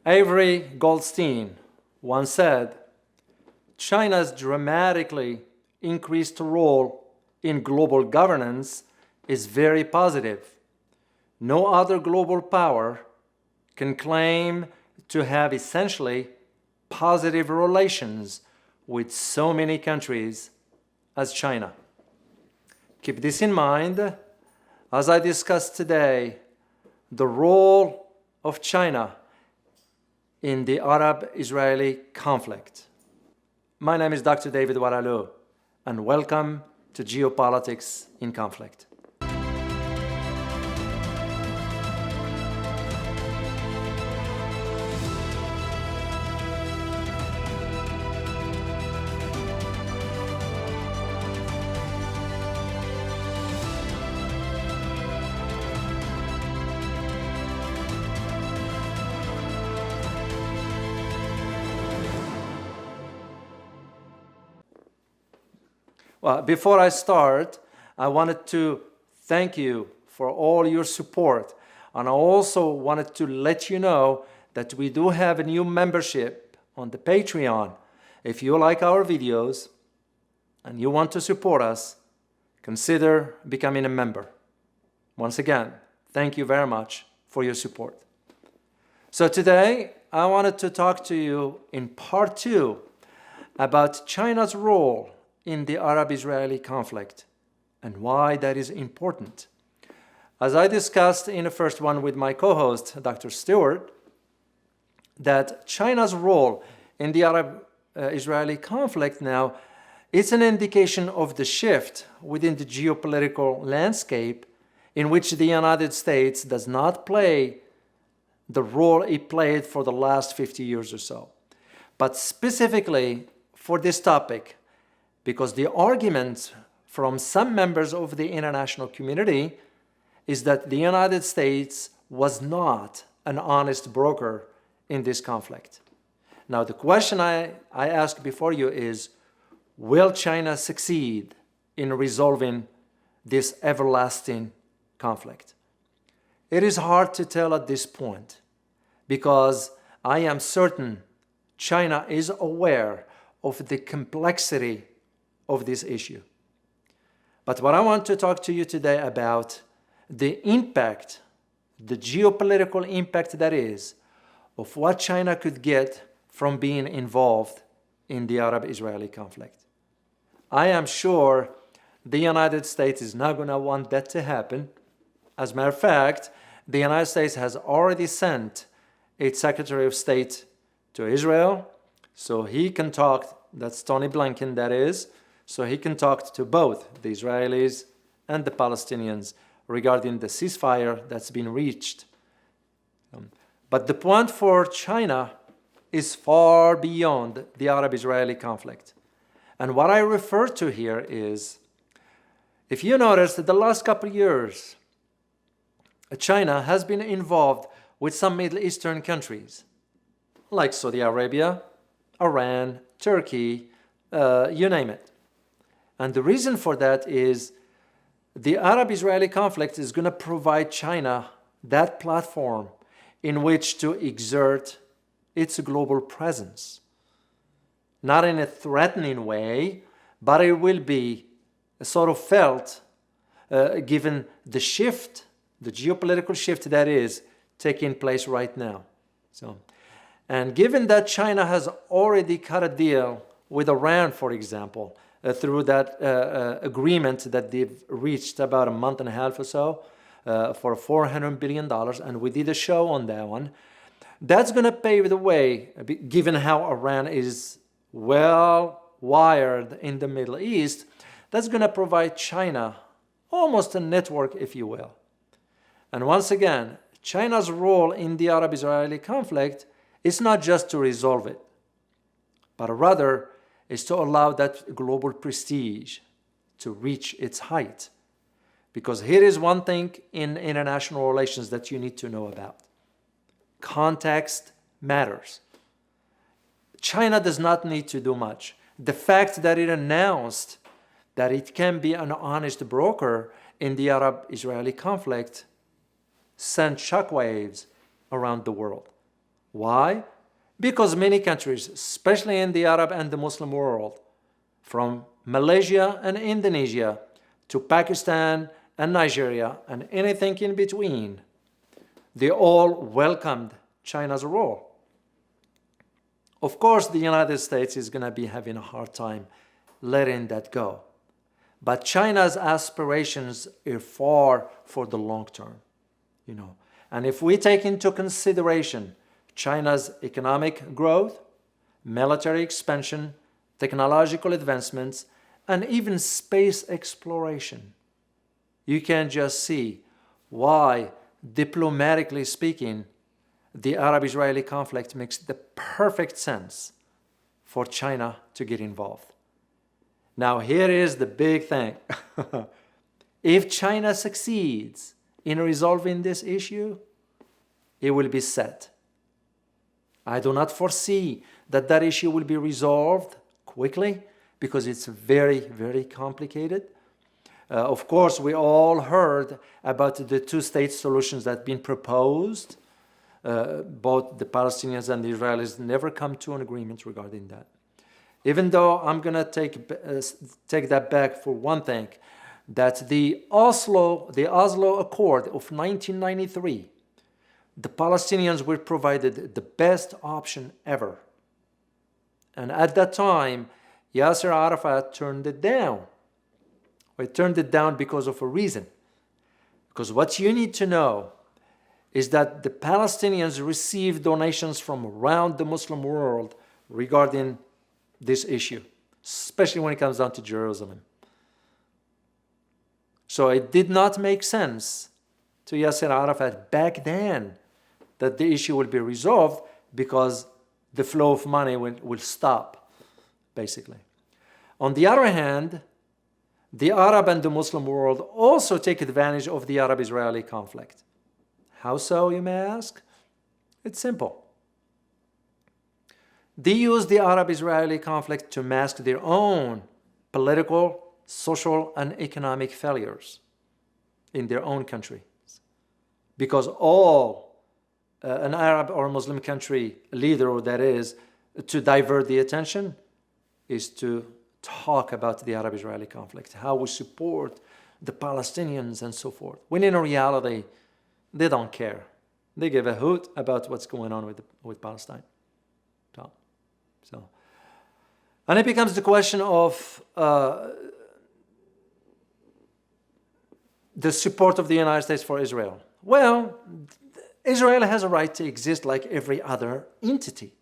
Avery Goldstein once said, China's dramatically increased role in global governance is very positive. No other global power can claim to have essentially positive relations with so many countries as China. Keep this in mind as I discuss today the role of China in the Arab-Israeli conflict. My name is Dr. David Oualaalou, and welcome to Geopolitics in Conflict. Well, before I start, I wanted to thank you for all your support. And I also wanted to let you know that we do have a new membership on the Patreon. If you like our videos and you want to support us, consider becoming a member. Once again, thank you very much for your support. So today, I wanted to talk to you in part 2 about China's role in the Arab-Israeli conflict and why that is important. As I discussed in the first one with my co-host, Dr. Stewart, that China's role in the Arab-Israeli conflict now is an indication of the shift within the geopolitical landscape in which the United States does not play the role it played for the last 50 years or so. But specifically for this topic, because the argument from some members of the international community is that the United States was not an honest broker in this conflict. Now, the question I ask before you is, will China succeed in resolving this everlasting conflict? It is hard to tell at this point, because I am certain China is aware of the complexity of this issue. But what I want to talk to you today about the impact, the geopolitical impact that is, of what China could get from being involved in the Arab-Israeli conflict. I am sure the United States is not going to want that to happen. As a matter of fact, the United States has already sent its Secretary of State to Israel, so he can talk, that's Tony Blinken that is, so he can talk to both the Israelis and the Palestinians regarding the ceasefire that's been reached. But the point for China is far beyond the Arab-Israeli conflict. And what I refer to here is, if you notice that the last couple of years, China has been involved with some Middle Eastern countries, like Saudi Arabia, Iran, Turkey, you name it. And the reason for that is the Arab-Israeli conflict is going to provide China that platform in which to exert its global presence. Not in a threatening way, but it will be sort of felt given the shift, the geopolitical shift that is taking place right now. And given that China has already cut a deal with Iran, for example, through that agreement that they've reached about a month and a half or so for $400 billion, and we did a show on that one. That's going to pave the way, given how Iran is well wired in the Middle East, that's going to provide China almost a network, if you will. And once again, China's role in the Arab-Israeli conflict is not just to resolve it, but rather is to allow that global prestige to reach its height. Because here is one thing in international relations that you need to know about. Context matters. China does not need to do much. The fact that it announced that it can be an honest broker in the Arab-Israeli conflict sent shockwaves around the world. Why? Because many countries, especially in the Arab and the Muslim world, from Malaysia and Indonesia to Pakistan and Nigeria and anything in between, they all welcomed China's role. Of course, the United States is going to be having a hard time letting that go. But China's aspirations are far for the long term, And if we take into consideration China's economic growth, military expansion, technological advancements, and even space exploration, you can just see why, diplomatically speaking, the Arab-Israeli conflict makes the perfect sense for China to get involved. Now, here is the big thing. If China succeeds in resolving this issue, it will be set. I do not foresee that issue will be resolved quickly because it's very, very complicated. Of course, we all heard about the two-state solutions that have been proposed. Both the Palestinians and the Israelis never come to an agreement regarding that. Even though I'm going to take that back for one thing, that the Oslo Accord of 1993, the Palestinians were provided the best option ever. And at that time, Yasser Arafat turned it down. He turned it down because of a reason. Because what you need to know is that the Palestinians received donations from around the Muslim world regarding this issue, especially when it comes down to Jerusalem. So it did not make sense to Yasser Arafat back then that the issue will be resolved because the flow of money will stop, basically. On the other hand, the Arab and the Muslim world also take advantage of the Arab-Israeli conflict. How so, you may ask? It's simple. They use the Arab-Israeli conflict to mask their own political, social, and economic failures in their own countries. Because an Arab or Muslim country leader, that is, to divert the attention, is to talk about the Arab-Israeli conflict, how we support the Palestinians and so forth. When in reality, they don't care. They give a hoot about what's going on with Palestine. And it becomes the question of the support of the United States for Israel. Well, Israel has a right to exist like every other entity.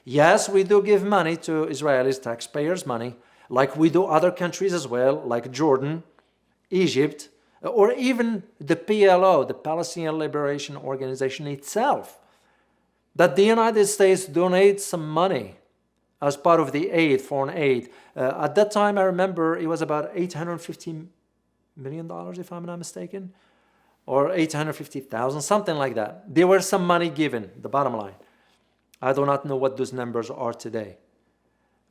Yes, we do give money to Israelis, taxpayers' money, like we do other countries as well, like Jordan, Egypt, or even the PLO, the Palestinian Liberation Organization itself, that the United States donates some money as part of the aid, foreign aid. At that time, I remember it was about $850 million, if I'm not mistaken, or 850,000, something like that. There were some money given, the bottom line. I do not know what those numbers are today.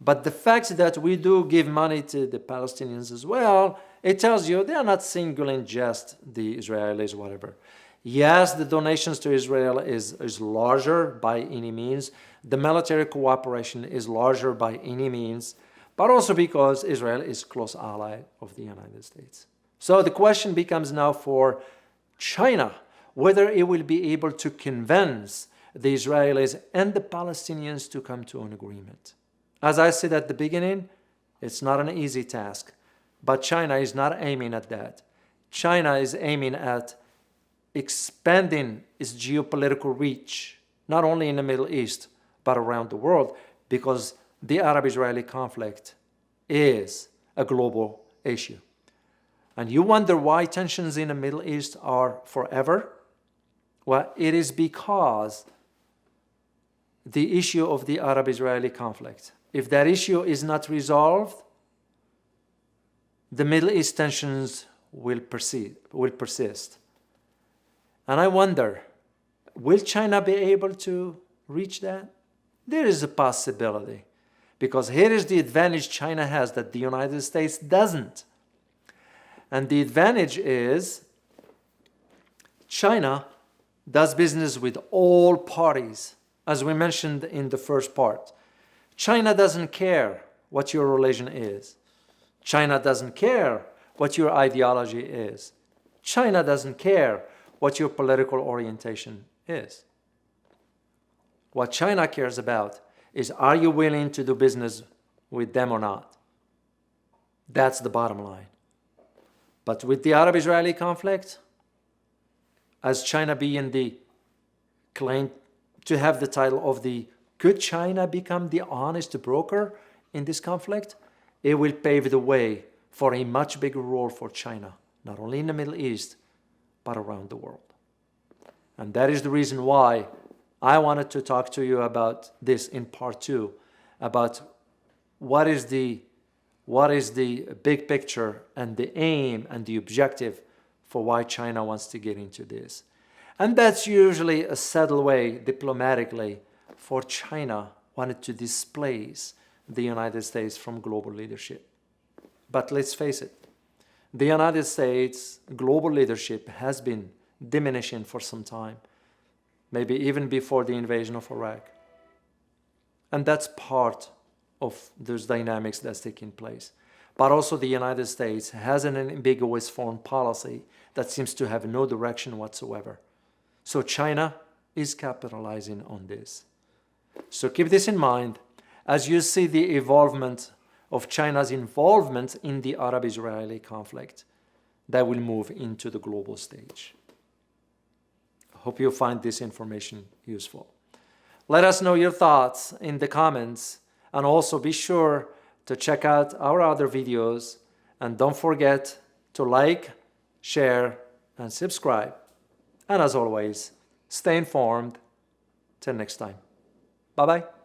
But the fact that we do give money to the Palestinians as well, it tells you they are not singling just the Israelis, whatever. Yes, the donations to Israel is larger by any means. The military cooperation is larger by any means, but also because Israel is a close ally of the United States. So the question becomes now for China, whether it will be able to convince the Israelis and the Palestinians to come to an agreement. As I said at the beginning, it's not an easy task, but China is not aiming at that. China is aiming at expanding its geopolitical reach, not only in the Middle East, but around the world, because the Arab-Israeli conflict is a global issue. And you wonder why tensions in the Middle East are forever? Well, it is because the issue of the Arab-Israeli conflict, if that issue is not resolved, the Middle East tensions will persist. And I wonder, will China be able to reach that? There is a possibility, because here is the advantage China has that the United States doesn't. And the advantage is China does business with all parties as we mentioned in the first part, China doesn't care what your religion is. China doesn't care what your ideology is. China doesn't care what your political orientation is. What China cares about is, are you willing to do business with them or not? That's the bottom line. But with the Arab-Israeli conflict, as China being the claim to have the title of the could China become the honest broker in this conflict, it will pave the way for a much bigger role for China, not only in the Middle East, but around the world. And that is the reason why I wanted to talk to you about this in part 2, about what is the big picture and the aim and the objective for why China wants to get into this. And that's usually a subtle way, diplomatically, for China wanted to displace the United States from global leadership. But let's face it, the United States global leadership has been diminishing for some time, maybe even before the invasion of Iraq. And that's part of those dynamics that's taking place. But also the United States has an ambiguous foreign policy that seems to have no direction whatsoever. So China is capitalizing on this. So keep this in mind as you see the evolvement of China's involvement in the Arab-Israeli conflict that will move into the global stage. I hope you find this information useful. Let us know your thoughts in the comments, and also be sure to check out our other videos, and don't forget to like, share, and subscribe. And as always, stay informed. Till next time. Bye-bye.